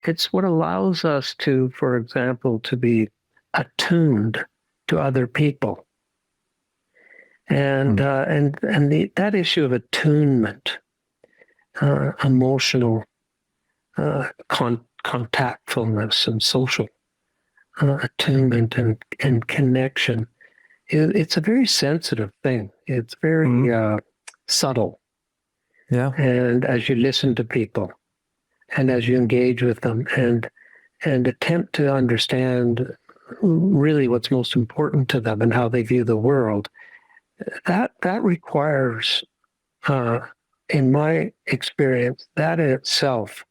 it's what allows us to, for example, to be attuned to other people. And that issue of attunement, emotional contactfulness and social attunement and connection, it's a very sensitive thing. It's very subtle. Yeah. And as you listen to people and as you engage with them and attempt to understand really what's most important to them and how they view the world, that requires, in my experience, that in itself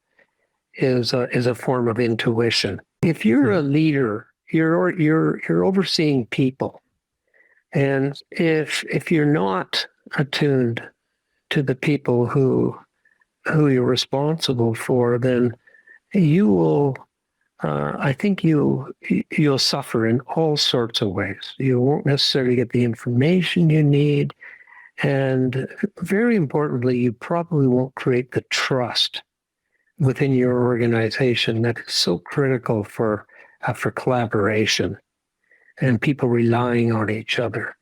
is a form of intuition. If you're a leader, you're overseeing people, and if you're not attuned to the people who you're responsible for, then you will. I think you'll suffer in all sorts of ways. You won't necessarily get the information you need, and very importantly, you probably won't create the trust within your organization that is so critical for collaboration and people relying on each other.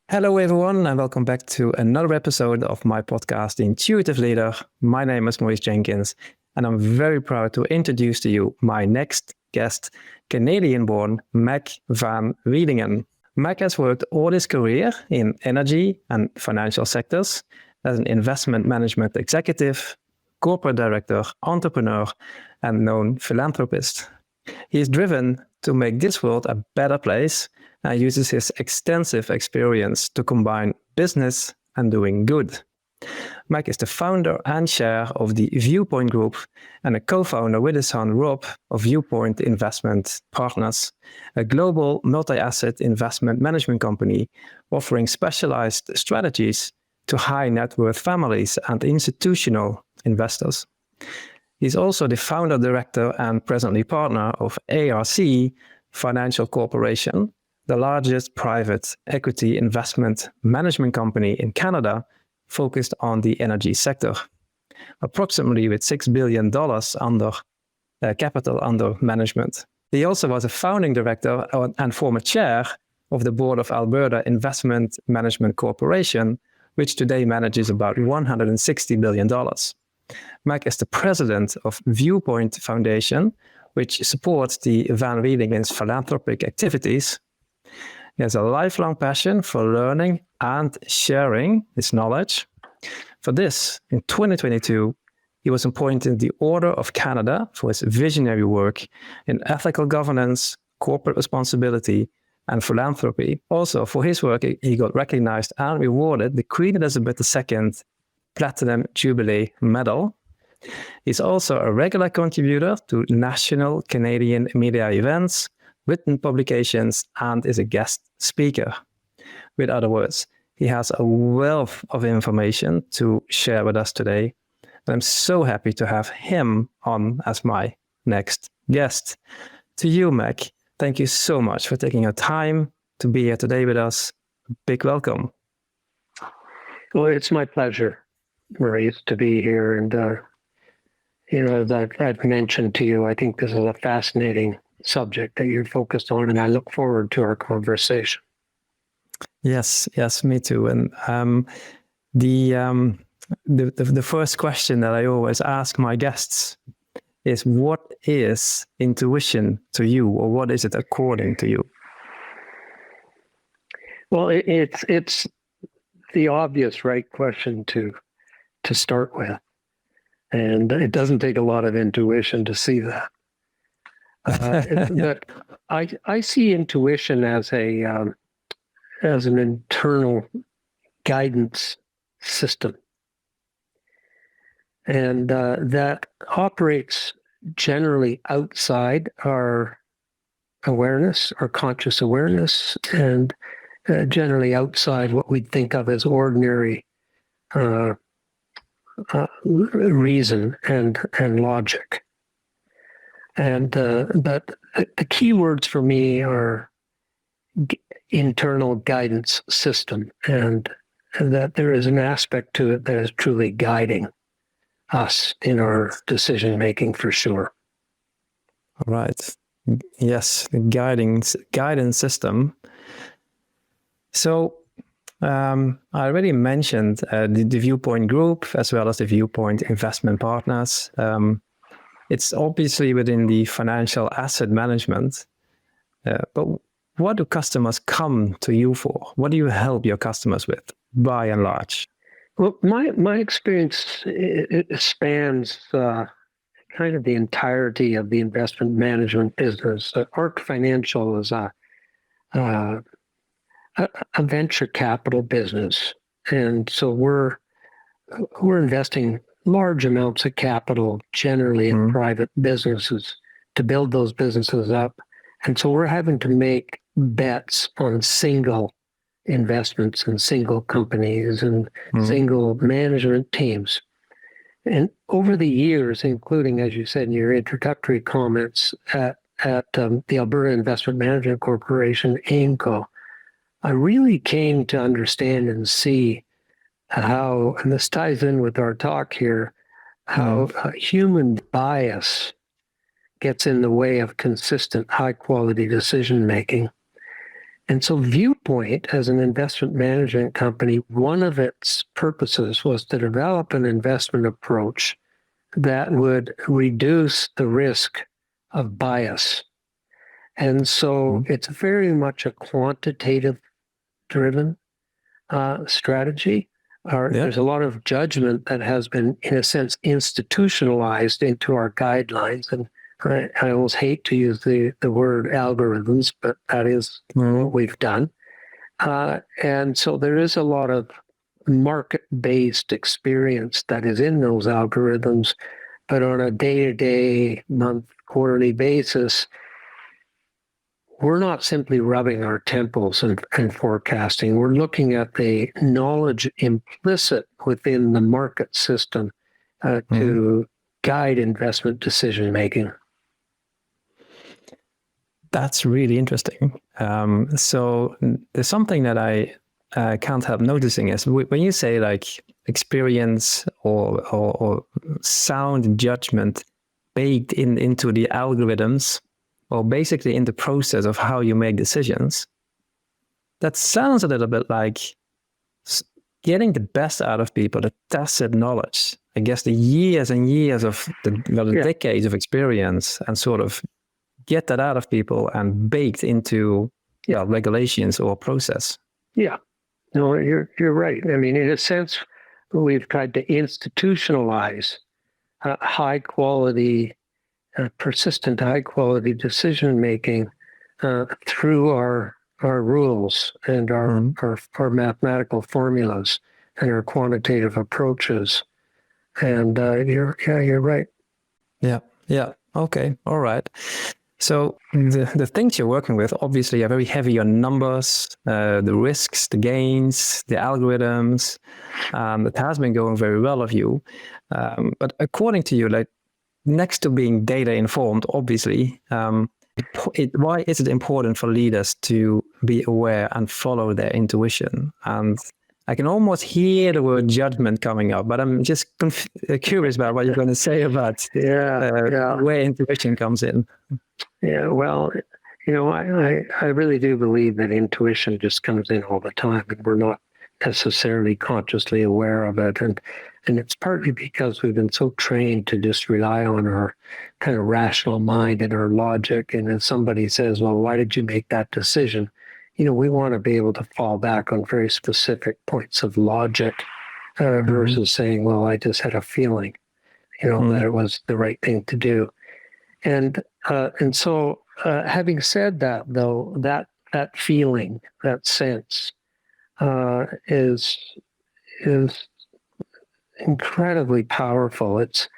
Hello everyone, and welcome back to another episode of my podcast, The Intuitive Leader. My name is Maurice Jenkens, and I'm very proud to introduce to you my next guest, Canadian-born Mac Van Wielingen. Mac has worked all his career in energy and financial sectors as an investment management executive, corporate director, entrepreneur, and known philanthropist. He is driven to make this world a better place and uses his extensive experience to combine business and doing good. Mac is the founder and chair of the Viewpoint Group and a co-founder with his son Rob of Viewpoint Investment Partners, a global multi-asset investment management company offering specialized strategies to high net worth families and institutional investors. He's also the founder, director, and presently partner of ARC Financial Corporation, the largest private equity investment management company in Canada focused on the energy sector, approximately with $6 billion under capital under management. He also was a founding director and former chair of the board of Alberta Investment Management Corporation, which today manages about $160 billion. Mac is the president of Viewpoint Foundation, which supports the Van Wielingen's philanthropic activities. He has a lifelong passion for learning and sharing his knowledge. For this, in 2022, he was appointed the Order of Canada for his visionary work in ethical governance, corporate responsibility, and philanthropy. Also, for his work, he got recognized and rewarded the Queen Elizabeth II Platinum Jubilee Medal. He's also a regular contributor to national Canadian media events, written publications, and is a guest speaker. With other words, he has a wealth of information to share with us today, and I'm so happy to have him on as my next guest. To you, Mac, thank you so much for taking your time to be here today with us. Big welcome. Well, it's my pleasure, Maurice, to be here. And, as I've mentioned to you, I think this is a fascinating subject that you're focused on, and I look forward to our conversation. Yes, me too. And the first question that I always ask my guests is, what is intuition to you, or what is it according to you? Well, it's the obvious right question to start with, and it doesn't take a lot of intuition to see that. That I see intuition as an internal guidance system, and that operates generally outside our awareness, our conscious awareness, and generally outside what we'd think of as ordinary reason and logic. And but the key words for me are internal guidance system, and that there is an aspect to it that is truly guiding us in our decision making for sure. All right. Yes, the guidance system. So I already mentioned the Viewpoint group as well as the Viewpoint investment partners. It's obviously within the financial asset management, but what do customers come to you for? What do you help your customers with, by and large? Well, my experience it spans kind of the entirety of the investment management business. Arc Financial is a venture capital business, and so we're investing large amounts of capital generally in private businesses to build those businesses up, and so we're having to make bets on single investments and single companies and single management teams. And over the years, including, as you said in your introductory comments, at the Alberta Investment Management Corporation, AIMCO, I really came to understand and see how, and this ties in with our talk here, how human bias gets in the way of consistent, high-quality decision-making. And so Viewpoint, as an investment management company, one of its purposes was to develop an investment approach that would reduce the risk of bias. And so it's very much a quantitative-driven strategy. There's a lot of judgment that has been, in a sense, institutionalized into our guidelines. And I almost hate to use the word algorithms, but that is what we've done. And so there is a lot of market-based experience that is in those algorithms, but on a day-to-day, month, quarterly basis, we're not simply rubbing our temples and forecasting. We're looking at the knowledge implicit within the market system to guide investment decision-making. That's really interesting. So there's something that I can't help noticing is when you say like experience or sound judgment baked into the algorithms, or basically in the process of how you make decisions, that sounds a little bit like getting the best out of people, the tacit knowledge, I guess the years and years of decades of experience, and sort of get that out of people and baked into regulations or process. Yeah. No, you're right. I mean, in a sense, we've tried to institutionalize high quality, persistent high quality decision making through our rules and our mathematical formulas and our quantitative approaches. And you're right. Yeah. Okay. All right. So the things you're working with obviously are very heavy on numbers, the risks, the gains, the algorithms. It has been going very well of you. But according to you, like next to being data informed, obviously, why is it important for leaders to be aware and follow their intuition? And I can almost hear the word judgment coming up, but I'm just curious about what you're going to say about where intuition comes in. Yeah, well, I really do believe that intuition just comes in all the time, and we're not necessarily consciously aware of it. And it's partly because we've been so trained to just rely on our kind of rational mind and our logic. And if somebody says, well, why did you make that decision? We want to be able to fall back on very specific points of logic versus saying, well, I just had a feeling, that it was the right thing to do. And so having said that, though, that feeling, that sense is incredibly powerful. It's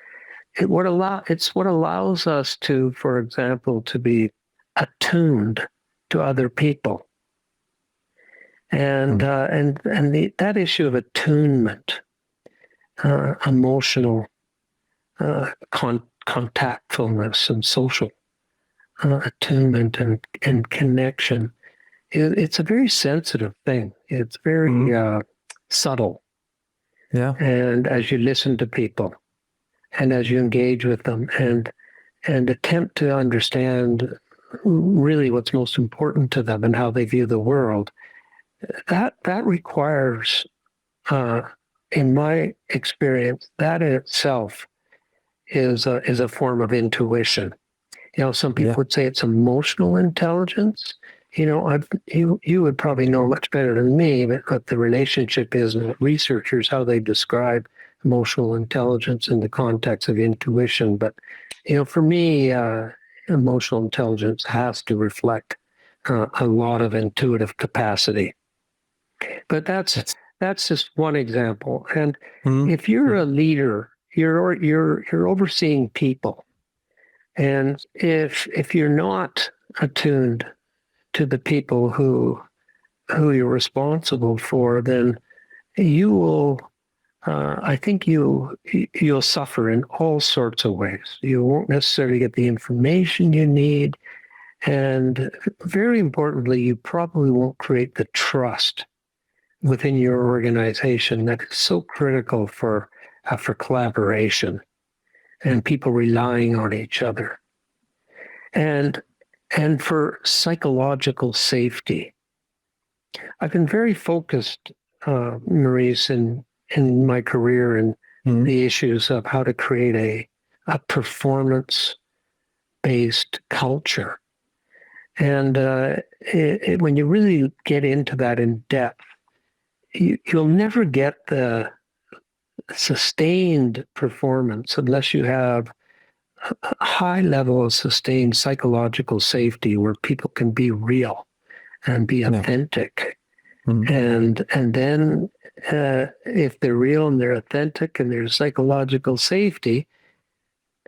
what allows us to, for example, to be attuned to other people. And that issue of attunement, emotional contactfulness and social attunement and connection it's a very sensitive thing. It's very subtle. Yeah. And as you listen to people and as you engage with them and attempt to understand really what's most important to them and how they view the world, that requires, in my experience, that in itself is a form of intuition. Some people would say it's emotional intelligence. You would probably know much better than me, but the relationship is with researchers, how they describe emotional intelligence in the context of intuition. But, for me, emotional intelligence has to reflect a lot of intuitive capacity. But that's just one example. And if you're a leader, you're overseeing people. And if you're not attuned to the people who you're responsible for, then you will, I think you'll suffer in all sorts of ways. You won't necessarily get the information you need. And very importantly, you probably won't create the trust within your organization that is so critical for collaboration and people relying on each other. And for psychological safety. I've been very focused, Maurice, in my career in the issues of how to create a performance-based culture. And when you really get into that in depth, you'll never get the sustained performance unless you have a high level of sustained psychological safety where people can be real and be authentic. And then if they're real and they're authentic and there's psychological safety,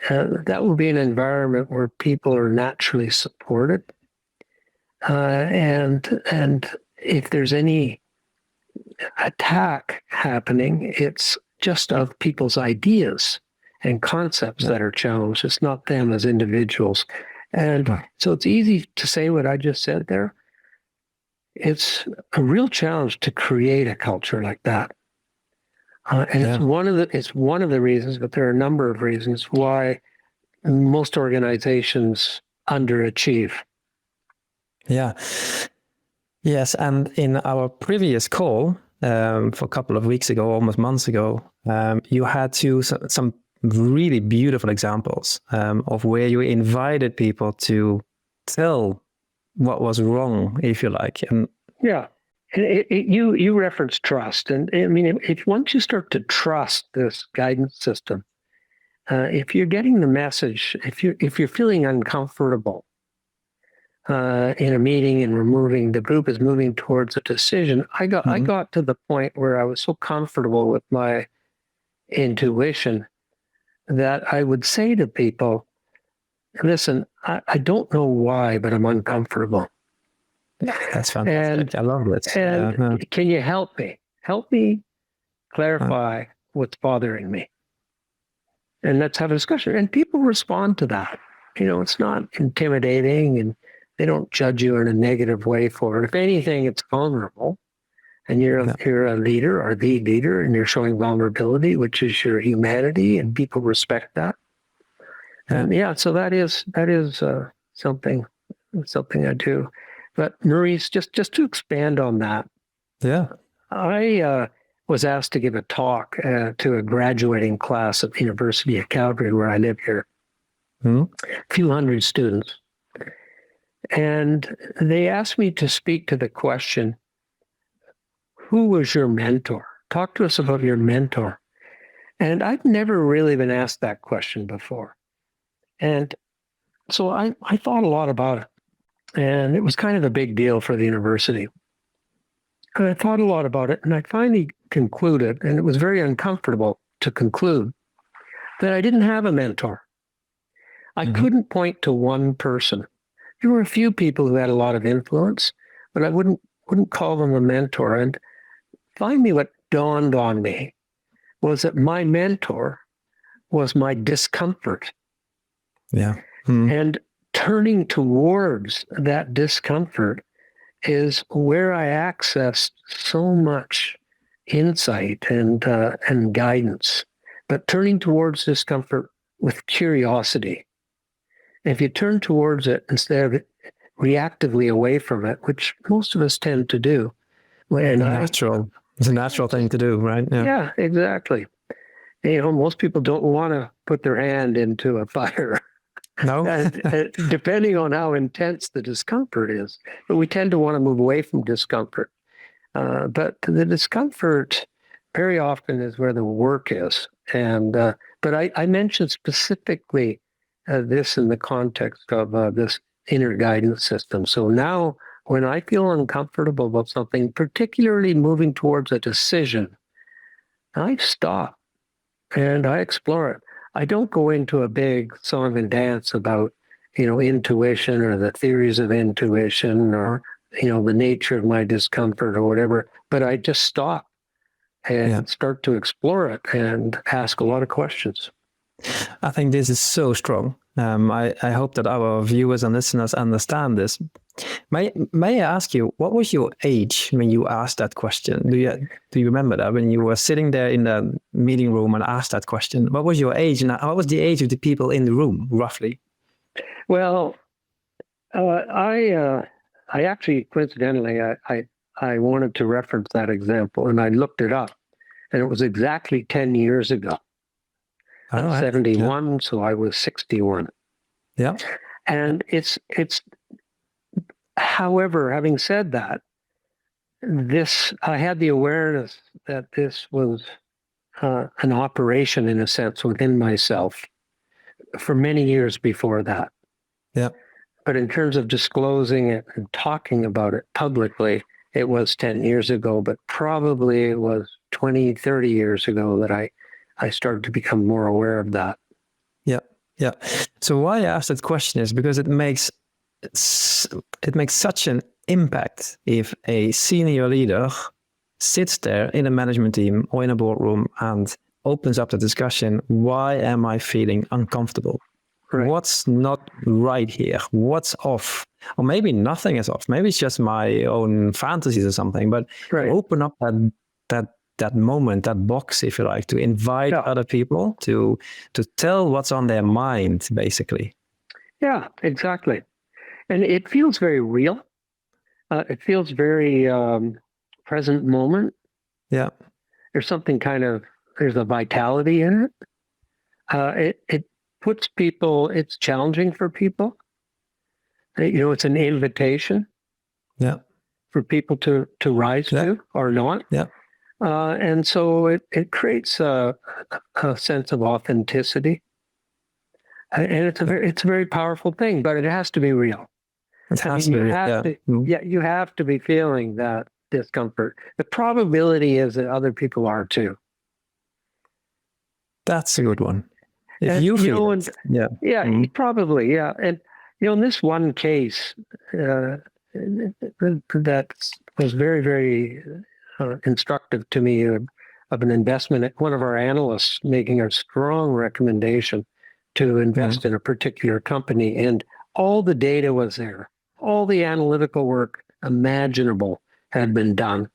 that will be an environment where people are naturally supported. And if there's any attack happening, it's just of people's ideas and concepts that are challenged. It's not them as individuals. And so it's easy to say what I just said there. It's a real challenge to create a culture like that. And it's one of the reasons, but there are a number of reasons why most organizations underachieve. Yeah. Yes. And in our previous call, for a couple of weeks ago, almost months ago, you had some really beautiful examples of where you invited people to tell what was wrong, if you like. And you referenced trust, and I mean, if once you start to trust this guidance system, if you're getting the message, if you're feeling uncomfortable in a meeting and the group is moving towards a decision, I got to the point where I was so comfortable with my intuition that I would say to people, listen, I don't know why, but I'm uncomfortable. That's fantastic. I love it. And can you help me? Help me clarify what's bothering me. And let's have a discussion. And people respond to that. It's not intimidating and they don't judge you in a negative way for it. If anything, it's vulnerable. And you're a leader or the leader, and you're showing vulnerability, which is your humanity, and people respect that. And so that is something I do. But Maurice, just to expand on that, I was asked to give a talk to a graduating class at the University of Calgary, where I live here, a few hundred students, and they asked me to speak to the question, who was your mentor? Talk to us about your mentor. And I've never really been asked that question before. And so I thought a lot about it. And it was kind of a big deal for the university. And I thought a lot about it. And I finally concluded, and it was very uncomfortable to conclude, that I didn't have a mentor. I couldn't point to one person. There were a few people who had a lot of influence, but I wouldn't call them a mentor. And finally, what dawned on me was that my mentor was my discomfort. Yeah. And turning towards that discomfort is where I accessed so much insight and guidance, but turning towards discomfort with curiosity. If you turn towards it instead of reactively away from it, which most of us tend to do, natural. It's a natural thing to do, right? Yeah, exactly. Most people don't want to put their hand into a fire. No. Depending on how intense the discomfort is, but we tend to want to move away from discomfort. But the discomfort very often is where the work is. And but I mentioned specifically this in the context of this inner guidance system. So now, when I feel uncomfortable about something, particularly moving towards a decision, I stop and I explore it. I don't go into a big song and dance about, intuition or the theories of intuition or, the nature of my discomfort or whatever, but I just stop and start to explore it and ask a lot of questions. I think this is so strong. I hope that our viewers and listeners understand this. May I ask you, what was your age when you asked that question? Do you remember that when you were sitting there in the meeting room and asked that question? What was your age, and what was the age of the people in the room, roughly? Well, I actually, coincidentally, I wanted to reference that example, and I looked it up, and it was exactly 10 years ago. I'm 71, so I was 61. Yeah. And it's however, having said that, I had the awareness that this was an operation, in a sense, within myself for many years before that. Yeah. But in terms of disclosing it and talking about it publicly, it was 10 years ago, but probably it was 20, 30 years ago that I started to become more aware of that. Yeah. So why I asked that question is because it makes such an impact if a senior leader sits there in a management team or in a boardroom and opens up the discussion. Why am I feeling uncomfortable? Right. What's not right here? What's off? Or maybe nothing is off. Maybe it's just my own fantasies or something. But open up that moment, that box, if you like, to invite other people to tell what's on their mind, basically. Yeah, exactly. And it feels very real. It feels very present moment. Yeah. There's something there's a vitality in it. It puts people, it's challenging for people. It's an invitation. Yeah. For people to rise to or not. Yeah. And so it creates a sense of authenticity, and it's a very powerful thing. But it has to be real. It has to be. You have to be feeling that discomfort. The probability is that other people are too. That's a good one. If you feel it. Probably, yeah. And in this one case, that was very, very instructive to me of an investment. One of our analysts making a strong recommendation to invest in a particular company, and all the data was there. All the analytical work imaginable had been done.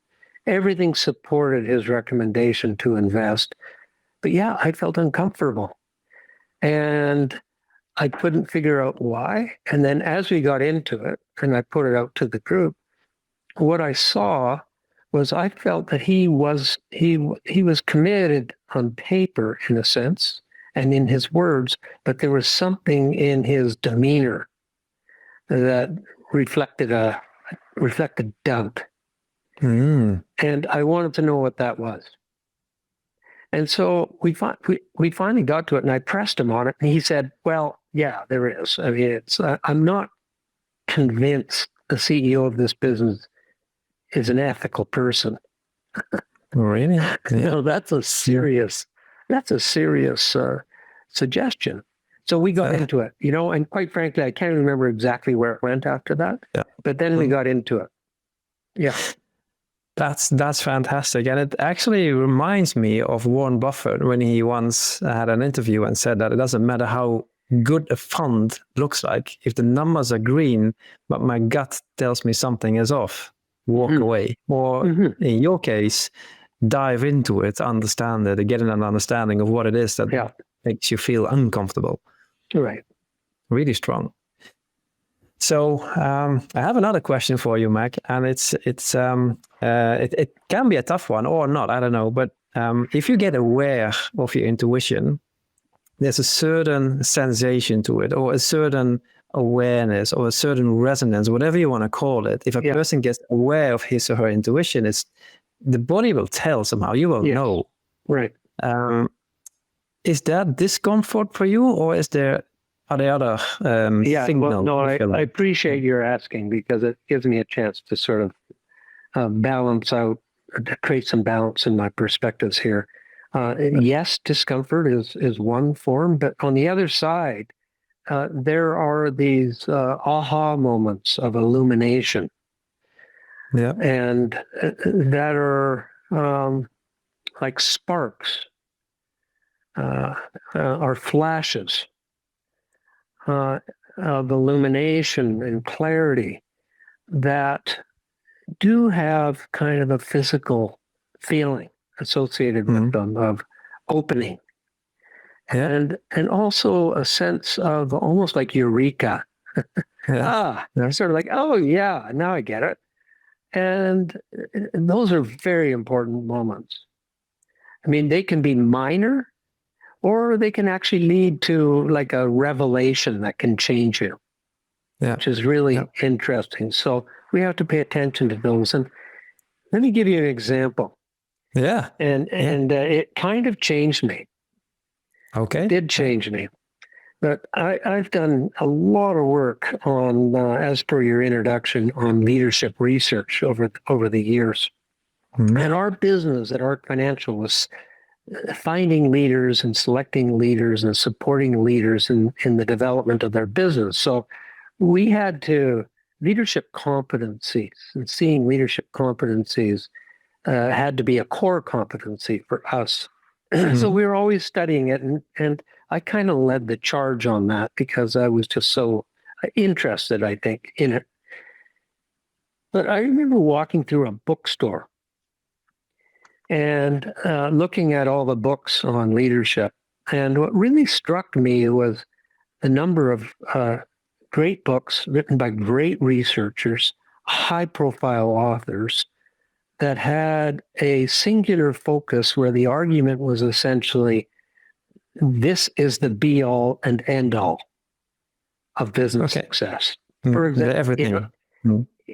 Everything supported his recommendation to invest. But yeah, I felt uncomfortable. And I couldn't figure out why. And then as we got into it, and I put it out to the group, what I saw was I felt that he was committed on paper, in a sense, and in his words, but there was something in his demeanor that reflected doubt. And I wanted to know what that was. And so we finally got to it, and I pressed him on it, and he said, well, yeah, there is. I mean, I'm not convinced the CEO of this business is an ethical person. Really? Yeah. That's a serious suggestion. So we got into it, and quite frankly, I can't remember exactly where it went after that. Yeah. But then we got into it. Yeah. That's fantastic. And it actually reminds me of Warren Buffett when he once had an interview and said that it doesn't matter how good a fund looks like. If the numbers are green, but my gut tells me something is off, walk away. Or in your case, dive into it, understand it, get an understanding of what it is that makes you feel uncomfortable. Right. Really strong. So I have another question for you, Mac, and it can be a tough one or not, I don't know. But if you get aware of your intuition, there's a certain sensation to it, or a certain awareness, or a certain resonance, whatever you want to call it. If a person gets aware of his or her intuition, the body will tell somehow. You will know. Right. Is that discomfort for you, or are there other signals? Well, no, I appreciate your asking, because it gives me a chance to sort of balance out, to create some balance in my perspectives here. Yes, discomfort is one form, but on the other side, there are these aha moments of illumination, and that are like sparks, are flashes of illumination and clarity that do have kind of a physical feeling associated with them, of opening, and also a sense of almost like eureka. Sort of like, oh yeah, now I get it. And those are very important moments. I mean, they can be minor, or they can actually lead to like a revelation that can change you, which is really interesting. So we have to pay attention to those. And let me give you an example. And it kind of changed me. Okay. It did change me. But I've done a lot of work on, as per your introduction, on leadership research over the years. And our business at Arc Financial was finding leaders and selecting leaders and supporting leaders in the development of their business. So we had to, leadership competencies and seeing leadership competencies had to be a core competency for us. So we were always studying it, and I kind of led the charge on that because I was just so interested, I think, in it. But I remember walking through a bookstore and looking at all the books on leadership. And what really struck me was the number of great books written by great researchers, high-profile authors, that had a singular focus where the argument was essentially, this is the be-all and end-all of business success. For example, everything.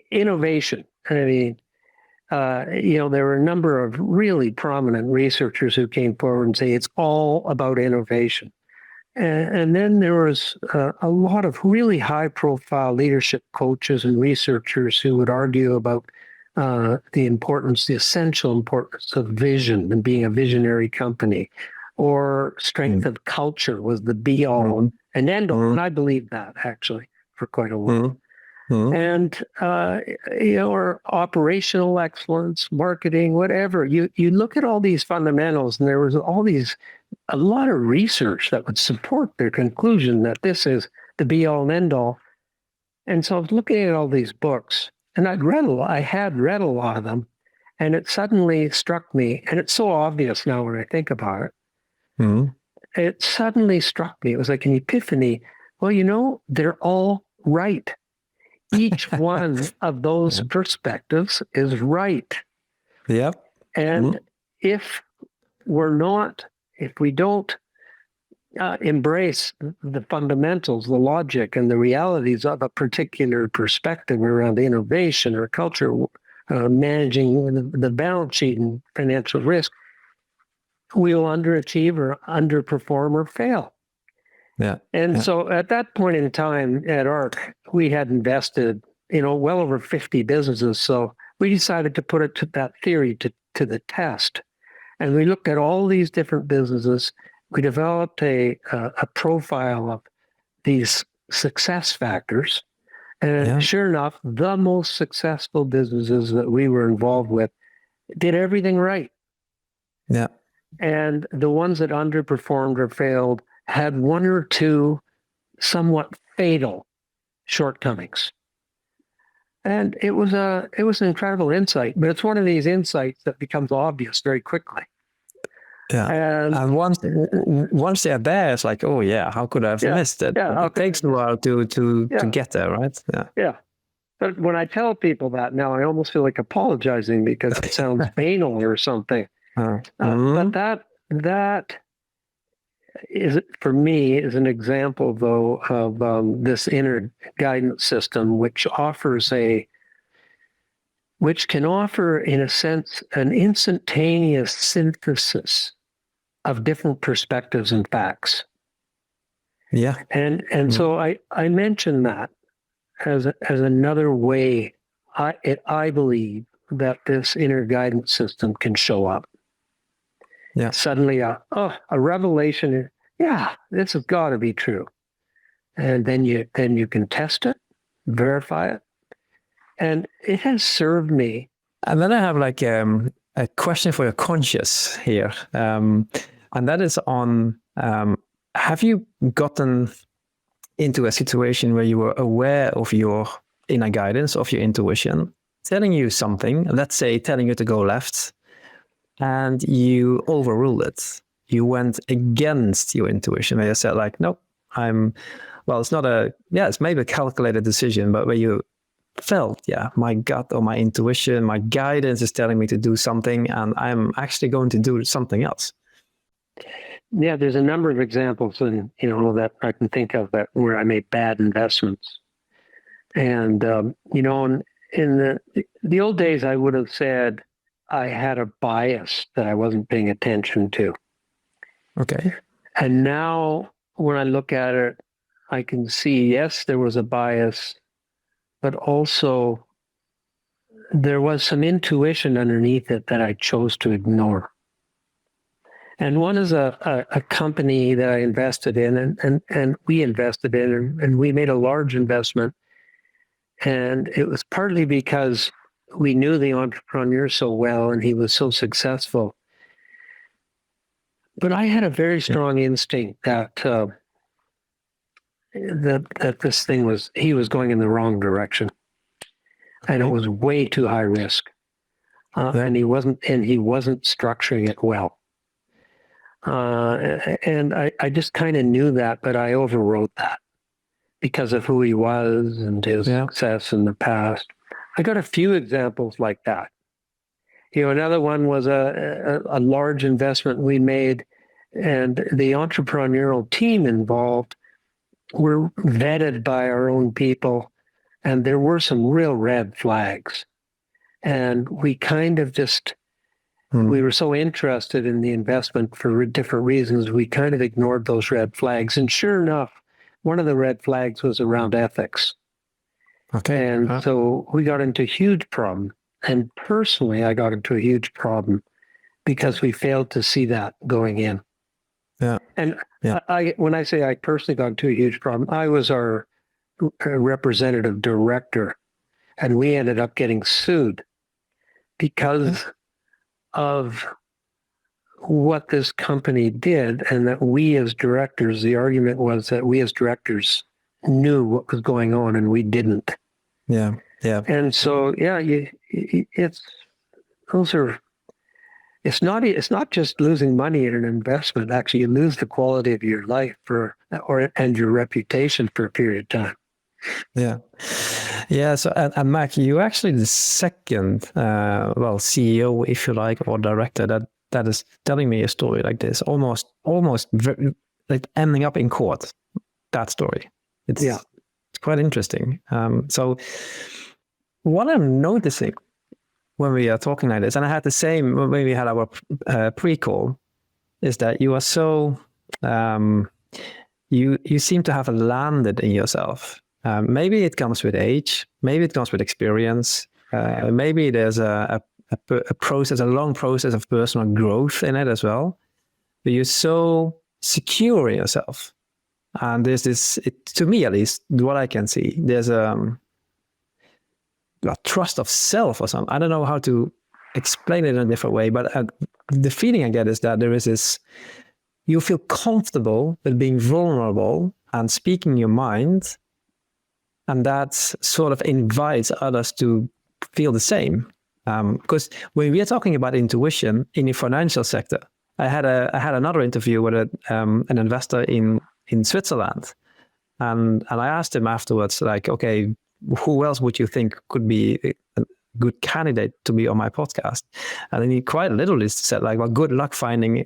Innovation. I mean, there were a number of really prominent researchers who came forward and say it's all about innovation. And then there was a lot of really high-profile leadership coaches and researchers who would argue about the essential importance of vision and being a visionary company, or strength of culture was the be-all and end-all. And I believe that, actually, for quite a while. And, or operational excellence, marketing, whatever. You look at all these fundamentals, and there was a lot of research that would support their conclusion that this is the be-all and end-all. And so I was looking at all these books, and I had read a lot of them, and it suddenly struck me, and it's so obvious now when I think about it. It suddenly struck me. It was like an epiphany. Well, they're all right. Each one of those perspectives is right. Yep. And if we don't embrace the fundamentals, the logic, and the realities of a particular perspective around innovation or culture, managing the balance sheet and financial risk, we will underachieve or underperform or fail. And so at that point in time at ARC, we had invested, well over 50 businesses. So we decided to put that theory to the test. And we looked at all these different businesses. We developed a profile of these success factors. And sure enough, the most successful businesses that we were involved with did everything right. And the ones that underperformed or failed had one or two somewhat fatal shortcomings. And it was an incredible insight, but it's one of these insights that becomes obvious very quickly. Yeah. And once they're there, it's like, oh yeah, how could I have missed it? Yeah, it takes a while to get there, right? Yeah. Yeah. But when I tell people that now, I almost feel like apologizing because it sounds banal or something. But that is, for me, is an example, though, of this inner guidance system, which can offer, in a sense, an instantaneous synthesis of different perspectives and facts. Yeah. And so I mentioned that as another way I believe that this inner guidance system can show up. Yeah. Suddenly a revelation, this has got to be true. And then you can test it, verify it. And it has served me. And then I have like a question for your conscious here. And that is on, have you gotten into a situation where you were aware of your inner guidance, of your intuition, telling you something, let's say telling you to go left, and you overruled it? You went against your intuition, where you said like, nope, it's maybe a calculated decision, but where you felt, my gut or my intuition, my guidance is telling me to do something, and I'm actually going to do something else. Yeah, there's a number of examples, that I can think of where I made bad investments. And, in the old days, I would have said I had a bias that I wasn't paying attention to. Okay. And now when I look at it, I can see, yes, there was a bias, but also there was some intuition underneath it that I chose to ignore. And one is a company that I invested in, and we invested in, and we made a large investment. And it was partly because we knew the entrepreneur so well, and he was so successful. But I had a very strong instinct that this thing he was going in the wrong direction, and it was way too high risk, and he wasn't structuring it well. And I just kind of knew that, but I overrode that because of who he was and his success in the past. I got a few examples like that. Another one was a large investment we made, and the entrepreneurial team involved were vetted by our own people, and there were some real red flags. And we kind of just, we were so interested in the investment for different reasons, we kind of ignored those red flags. And sure enough, one of the red flags was around ethics. Okay. And so we got into a huge problem. And personally, I got into a huge problem because we failed to see that going in. Yeah. And when I say I personally got into a huge problem, I was our representative director, and we ended up getting sued because of what this company did, and that we as directors, the argument was that we as directors knew what was going on and we didn't. Yeah. Yeah. And so, it's not just losing money in an investment. Actually, you lose the quality of your life and your reputation for a period of time. Yeah. Yeah. So, and Mac, you're actually the second, CEO, if you like, or director that is telling me a story like this, almost like ending up in court. That story. It's quite interesting. So what I'm noticing when we are talking like this, and I had the same when we had our pre-call, is that you are so you seem to have landed in yourself. Maybe it comes with age, maybe it comes with experience, maybe there's a long process of personal growth in it as well. But you're so secure in yourself, and there's this, to me at least, what I can see, there's a trust of self or something. I don't know how to explain it in a different way, but the feeling I get is that there is this, you feel comfortable with being vulnerable and speaking your mind, and that sort of invites others to feel the same. Because when we are talking about intuition in the financial sector, I had another interview with an investor in Switzerland, and I asked him afterwards, like, okay, who else would you think could be a good candidate to be on my podcast? And then he quite literally said, like, well, good luck finding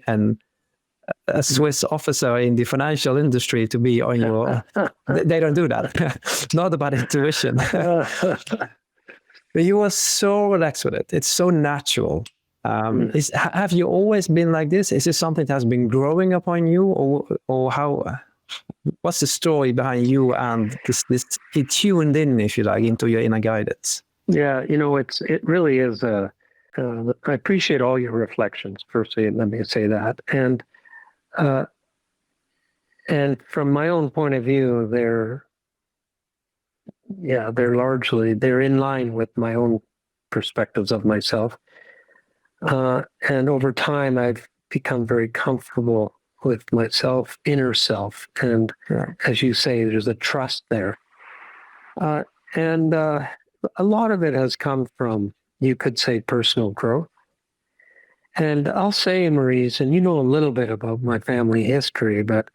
a Swiss officer in the financial industry to be on your. They don't do that. Not about intuition. But you were so relaxed with it. It's so natural. Have you always been like this? Is this something that has been growing upon you, or how? What's the story behind you and this it tuned in, if you like, into your inner guidance? Yeah, it really is. I appreciate all your reflections. Firstly, let me say that, and from my own point of view, they're in line with my own perspectives of myself. And over time, I've become very comfortable with myself, inner self. And as you say, there's a trust there. And a lot of it has come from, you could say, personal growth. And I'll say, Maurice, and you know a little bit about my family history, but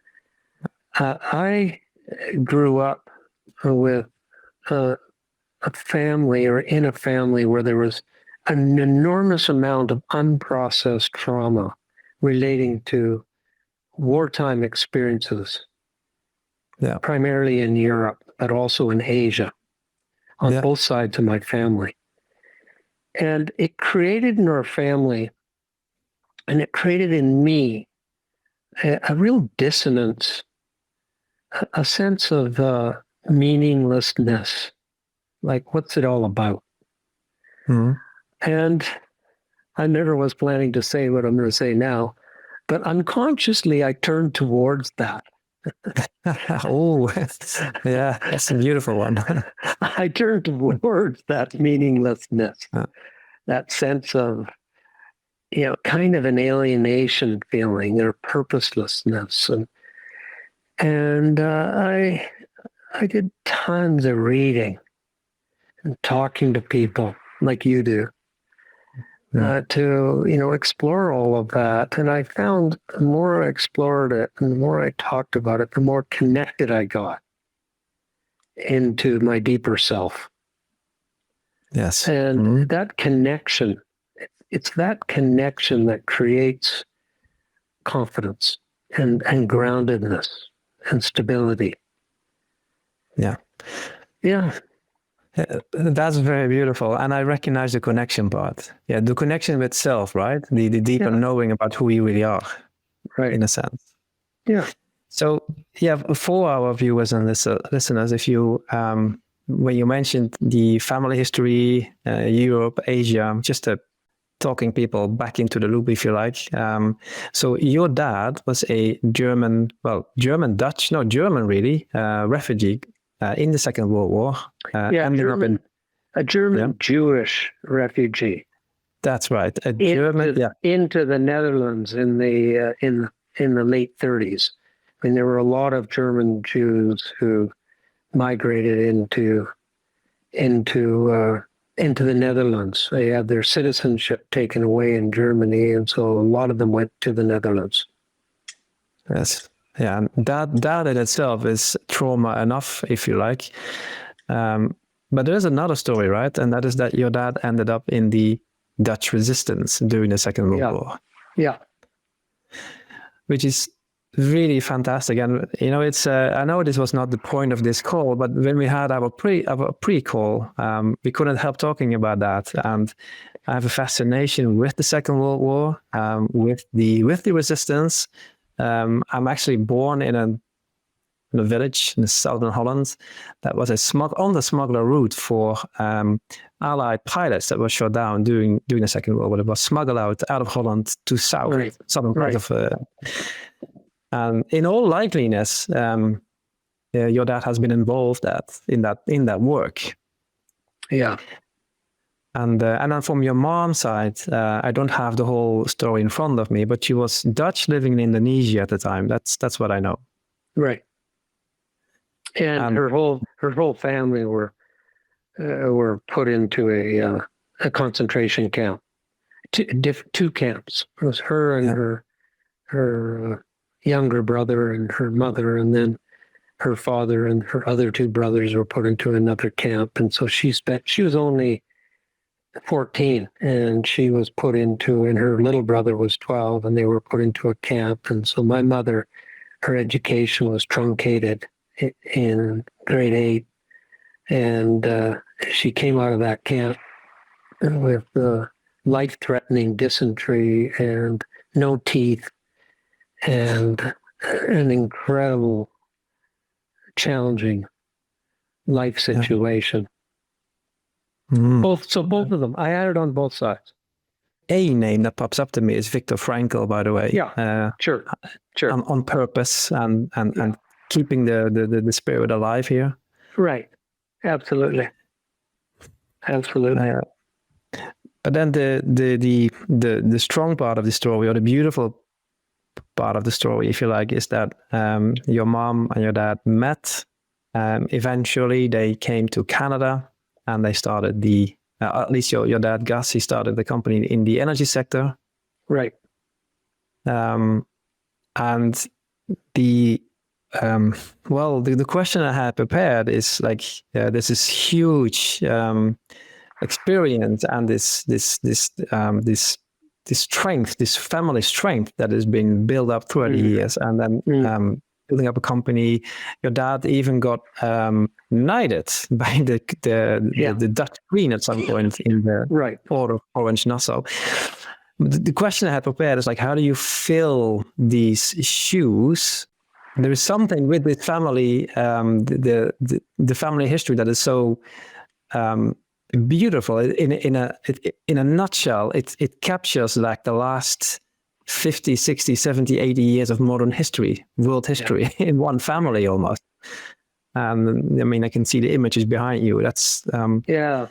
I grew up with a family, or in a family, where there was an enormous amount of unprocessed trauma relating to wartime experiences, primarily in Europe, but also in Asia, on both sides of my family. And it created in our family, and it created in me, a real dissonance, a sense of meaninglessness. Like, what's it all about? Mm-hmm. And I never was planning to say what I'm going to say now, but unconsciously I turned towards that. Oh, yeah, that's a beautiful one. I turned towards that meaninglessness, that sense of, kind of an alienation feeling or purposelessness. And I did tons of reading and talking to people like you do. To explore all of that. And I found the more I explored it and the more I talked about it, the more connected I got into my deeper self. Yes. And that connection, it's that connection that creates confidence and groundedness and stability. Yeah. Yeah. That's very beautiful. And I recognize the connection part. Yeah, the connection with self, right? The deeper knowing about who you really are, right? In a sense. Yeah. So, for our viewers and listeners, if you, when you mentioned the family history, Europe, Asia, just talking people back into the loop, if you like. So your dad was a German really, refugee in the Second World War. A German Jewish refugee. That's right. Into the Netherlands in the late 30s. I mean, there were a lot of German Jews who migrated into the Netherlands. They had their citizenship taken away in Germany, and so a lot of them went to the Netherlands. Yes. Yeah, and that in itself is trauma enough, if you like. But there's another story, right? And that is that your dad ended up in the Dutch resistance during the Second World War. Yeah. Which is really fantastic. And, it's, I know this was not the point of this call, but when we had our pre-call, we couldn't help talking about that. And I have a fascination with the Second World War, with the resistance. I'm actually born in a village in southern Holland that was on the smuggler route for Allied pilots that were shot down during the Second World War. It was smuggled out of Holland to southern part of. And in all likeliness, your dad has been involved in that work. Yeah. And then from your mom's side, I don't have the whole story in front of me, but she was Dutch living in Indonesia at the time. That's what I know. Right. And her whole family were put into a concentration camp. Two camps. It was her and her younger brother and her mother, and then her father and her other two brothers were put into another camp. And so she was only 14, and she was put into, and her little brother was 12, and they were put into a camp. And so my mother, her education was truncated in grade 8, and she came out of that camp with life-threatening dysentery and no teeth and an incredible, challenging life situation. Both of them. I had it on both sides. A name that pops up to me is Viktor Frankl, by the way. Yeah, sure. On purpose and keeping the spirit alive here. Right. Absolutely. But then the strong part of the story, or the beautiful part of the story, if you like, is that your mom and your dad met. Eventually, they came to Canada, and they started at least your dad, Gus, he started the company in the energy sector. Right. And the question I had prepared is like, there's this huge experience and this strength, this family strength that has been built up throughout the years, and then building up a company. Your dad even got knighted by the Dutch Queen at some point in the Order of Orange Nassau. The question I had prepared is like, how do you fill these shoes? There is something with this family, the family history that is so beautiful. In a nutshell, it captures like the last 50, 60, 70, 80 years of modern history, world history in one family almost. And I mean, I can see the images behind you. That's yeah.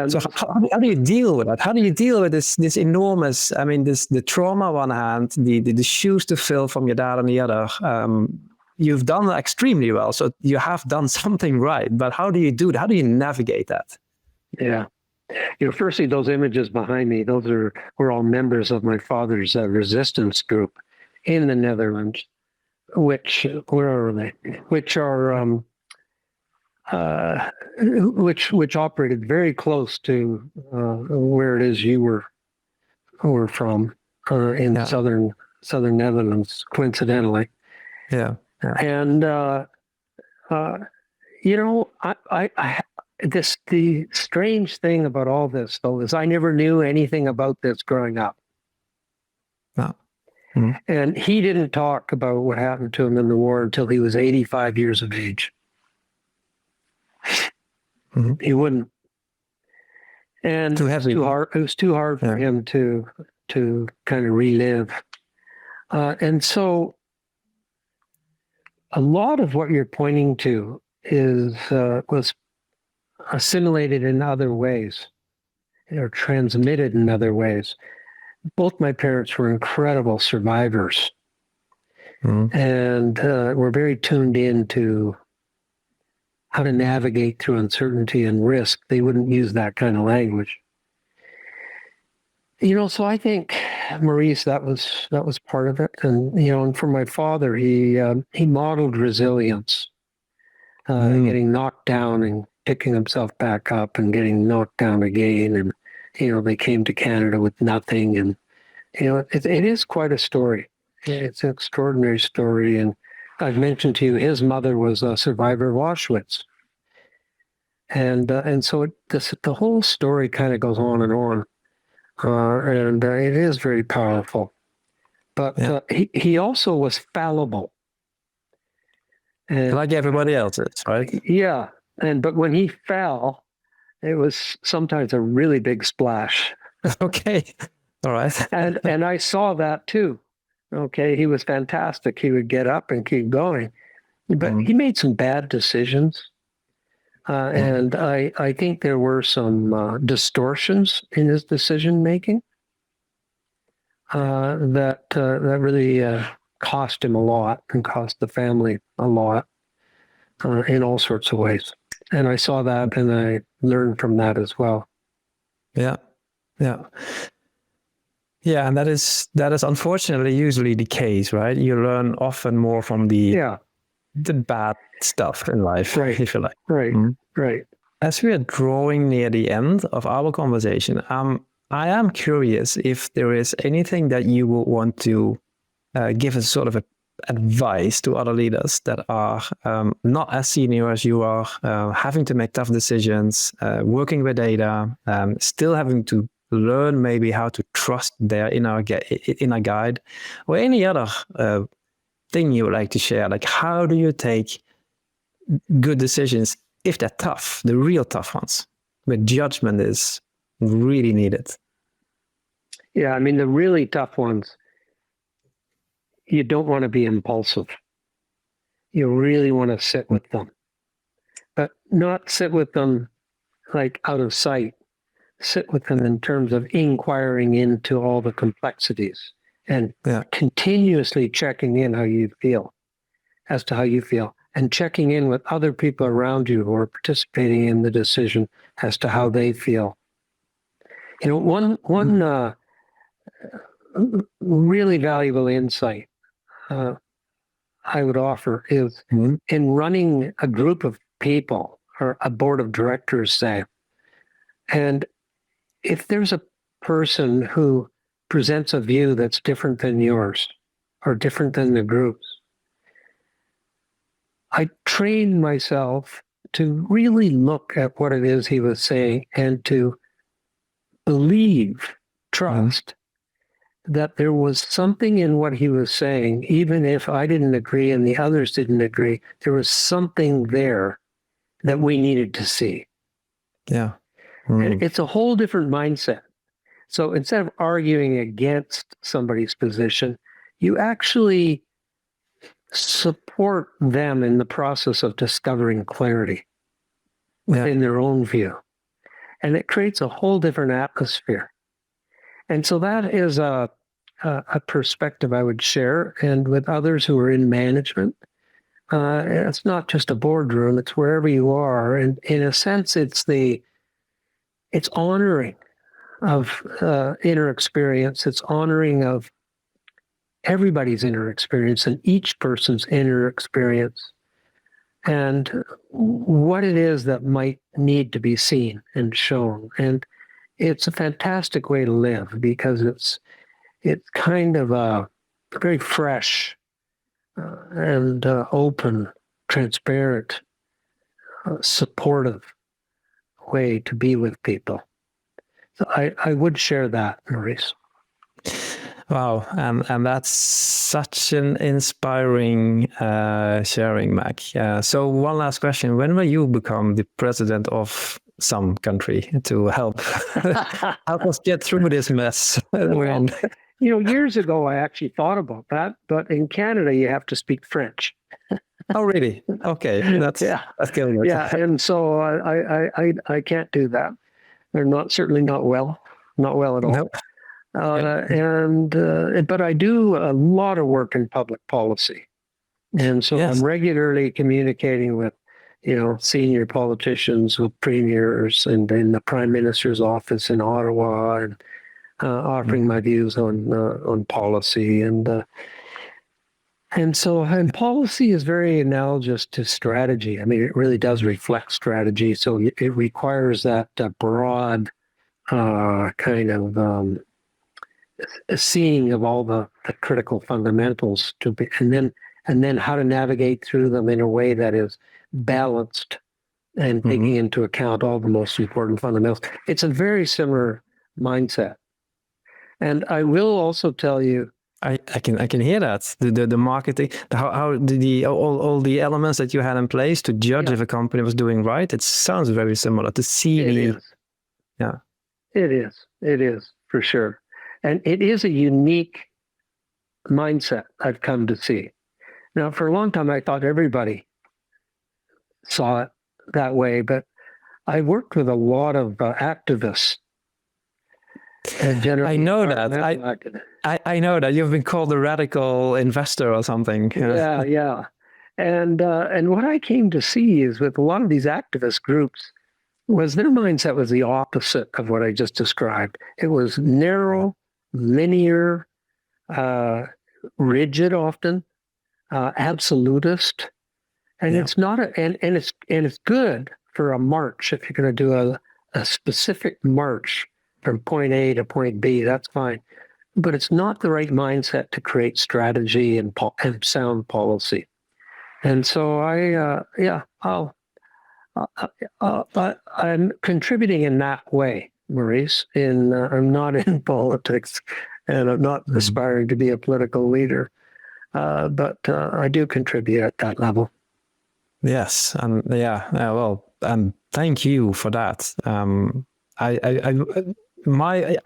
So how do you deal with that? How do you deal with this enormous? I mean, the trauma on one hand, the shoes to fill from your dad on the other. You've done extremely well, so you have done something right. But how do you do that? How do you navigate that? Yeah. Firstly, those images behind me, those were all members of my father's resistance group in the Netherlands, which operated very close to where it is you were from in southern Netherlands, coincidentally. Yeah. And the strange thing about all this, though, is I never knew anything about this growing up. No. And he didn't talk about what happened to him in the war until he was 85 years of age. He wouldn't. And it was too hard for him to kind of relive. And so a lot of what you're pointing to was assimilated in other ways, or transmitted in other ways. Both my parents were incredible survivors, and were very tuned in to how to navigate through uncertainty and risk. They wouldn't use that kind of language. So I think, Maurice, that was part of it. And, and for my father, he modeled resilience, getting knocked down and picking himself back up and getting knocked down again. And, they came to Canada with nothing. And, it is quite a story. It's an extraordinary story. And I've mentioned to you, his mother was a survivor of Auschwitz. And so the whole story kind of goes on and on. And it is very powerful. But he also was fallible. And, like everybody else is, right? Yeah. But when he fell, it was sometimes a really big splash. Okay. All right. and I saw that too. Okay. He was fantastic. He would get up and keep going. But he made some bad decisions. And I think there were some distortions in his decision making that really cost him a lot and cost the family a lot. in all sorts of ways. And I saw that and I learned from that as well. Yeah. Yeah, and that is unfortunately usually the case, right? You learn often more from the bad stuff in life, right. if you like. Right. As we are drawing near the end of our conversation, I am curious if there is anything that you would want to give as sort of advice to other leaders that are not as senior as you are, having to make tough decisions, working with data, still having to learn maybe how to trust their inner guide, or any other thing you would like to share. Like, how do you take good decisions if they're tough, the real tough ones, where judgment is really needed? Yeah, I mean, the really tough ones, you don't want to be impulsive. You really want to sit with them, but not sit with them like out of sight. Sit with them in terms of inquiring into all the complexities and continuously checking in as to how you feel, and checking in with other people around you who are participating in the decision as to how they feel. You know, one really valuable insight I would offer is in running a group of people or a board of directors, say, and if there's a person who presents a view that's different than yours or different than the group's, I trained myself to really look at what it is he was saying and to trust that there was something in what he was saying, even if I didn't agree and the others didn't agree, there was something there that we needed to see. Yeah. And it's a whole different mindset. So instead of arguing against somebody's position, you actually support them in the process of discovering clarity within their own view. And it creates a whole different atmosphere. And so that is a perspective I would share. And with others who are in management, it's not just a boardroom, it's wherever you are. And in a sense, it's honoring of inner experience. It's honoring of everybody's inner experience and each person's inner experience and what it is that might need to be seen and shown. And it's a fantastic way to live because it's kind of a very fresh and open, transparent, supportive way to be with people. So I would share that, Maurice. Wow, and that's such an inspiring sharing, Mac. So one last question: when will you become the president of some country to help us get through this mess we're in? You know, years ago I actually thought about that, but in Canada you have to speak French. Oh, really? Okay, that's killing it. Yeah, and so I can't do that. They're certainly not well at all. Nope. But I do a lot of work in public policy, and so I'm regularly communicating with, senior politicians, with premiers, and in the Prime Minister's office in Ottawa, and offering my views on policy, and policy is very analogous to strategy. I mean, it really does reflect strategy, so it requires that broad kind of seeing of all the critical fundamentals and then how to navigate through them in a way that is balanced and taking into account all the most important fundamentals. It's a very similar mindset. And I will also tell you, I can hear that the marketing, how all the elements that you had in place to judge if a company was doing right. It sounds very similar to see It is for sure. And it is a unique mindset I've come to see. Now, for a long time, I thought everybody saw it that way, but I worked with a lot of activists. I know that. I know that you've been called a radical investor or something. Yeah. And what I came to see is with a lot of these activist groups was their mindset was the opposite of what I just described. It was narrow, linear, rigid, often absolutist, and it's not and it's good for a march if you're going to do a specific march from point A to point B. That's fine, but it's not the right mindset to create strategy and sound policy. And so I'm contributing in that way, Maurice. I'm not in politics, and I'm not aspiring to be a political leader, but I do contribute at that level. Yes, and and thank you for that.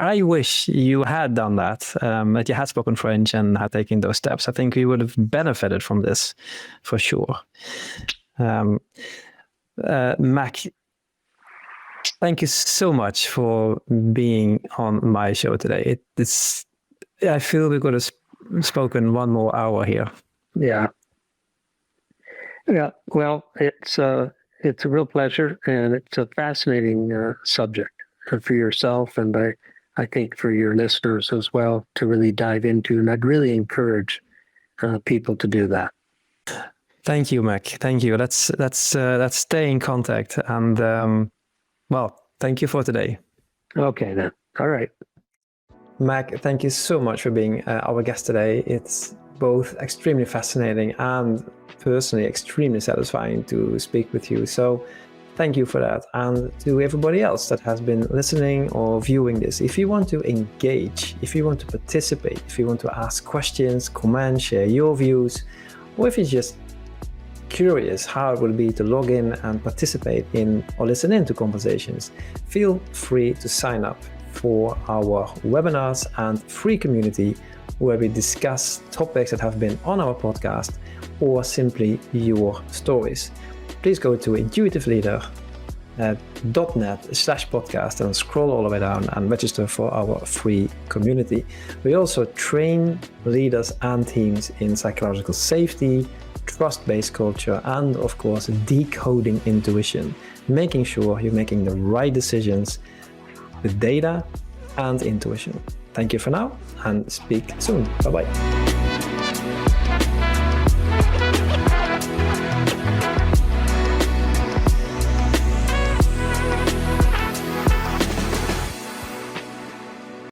I wish you had done that. That you had spoken French and had taken those steps. I think we would have benefited from this, for sure. Mac, thank you so much for being on my show today. I feel we could have spoken 1 more hour here. Yeah. Well, it's a real pleasure, and it's a fascinating subject for yourself, and I think for your listeners as well to really dive into. And I'd really encourage people to do that. Thank you, Mac. Thank you. Let's stay in contact. And thank you for today. Okay, then. All right. Mac, thank you so much for being our guest today. It's both extremely fascinating and personally extremely satisfying to speak with you. So thank you for that. And to everybody else that has been listening or viewing this, if you want to engage, if you want to participate, if you want to ask questions, comment, share your views, or if you're just curious how it will be to log in and participate in or listen in to conversations, feel free to sign up for our webinars and free community where we discuss topics that have been on our podcast or simply your stories. Please go to intuitiveleader.net/podcast and scroll all the way down and register for our free community. We also train leaders and teams in psychological safety, trust-based culture, and of course, decoding intuition, making sure you're making the right decisions with data and intuition. Thank you for now and speak soon. Bye-bye.